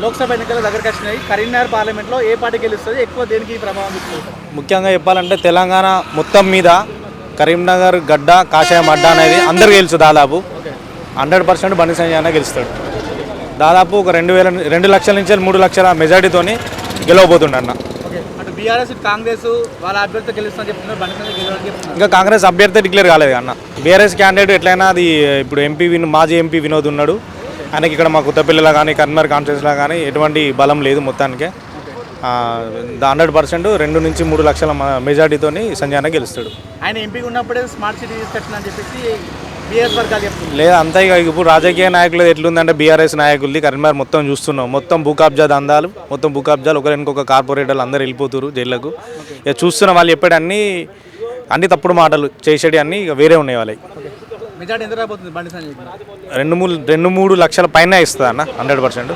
లోక్సభ ఎన్నికల దగ్గరికి వచ్చినాయి. కరీంనగర్ పార్లమెంట్లో ఏ పార్టీ గెలుస్తుంది, ఎక్కువ దేనికి ప్రభావం చూపుతుంది? ముఖ్యంగా చెప్పాలంటే తెలంగాణ మొత్తం మీద కరీంనగర్ గడ్డ కాషాయం అడ్డ అనేది అందరు గెలుసు దాదాపు 100% బండి సంజయ్ అన్న గెలుస్తాడు. దాదాపు ఒక 2 లక్షల నుంచి 3 లక్షల మెజార్టీతోని గెలవబోతుండ అన్న. అటు బీఆర్ఎస్ కాంగ్రెస్ వాళ్ళ అభ్యర్థి గెలుస్తుందని చెప్తున్నారు, బండి సంజయ్ గెలవాలని చెప్తున్నారు. ఇంకా కాంగ్రెస్ అభ్యర్థి డిక్లేర్ కాలేదు అన్న. బీఆర్ఎస్ క్యాండిడేట్ ఎట్లయినా అది ఇప్పుడు మాజీ ఎంపీ వినోద్ ఉన్నాడు. ఆయనకి ఇక్కడ మా కొత్తపల్లిలో కానీ కరీంనగర్ కాన్ఫరెన్స్లో కానీ ఎటువంటి బలం లేదు. మొత్తానికి 100% 2 నుంచి 3 లక్షల మెజార్టీతో సంజయ్ అన్న గెలుస్తాడు. ఆయన ఎంపీగా ఉన్నప్పుడే స్మార్ట్ సిటీ తీసుకొచ్చిందని చెప్పేసి బీఆర్ఎస్ వర్గాలు చెప్తున్నారు. లేదా అంతా ఇక ఇప్పుడు రాజకీయ నాయకులు ఎట్లుందంటే బీఆర్ఎస్ నాయకులది కరీంనగర్ మొత్తం చూస్తున్నాం. మొత్తం భూకబ్జా దందాలు, మొత్తం భూకబ్జాలు, ఒకరికొక కార్పొరేటర్లు అందరూ వెళ్ళిపోతారు జైళ్ళకు. ఇక చూస్తున్న వాళ్ళు చెప్పేటి అన్ని తప్పుడు మాటలు చేసేటి అన్నీ ఇక వేరే ఉన్నాయి వాళ్ళకి. మెజార్టీ ఎంత రాబోతుంది బండి సంజయ్? 2-3 లక్షల పైన ఇస్తుంది అన్న 100%.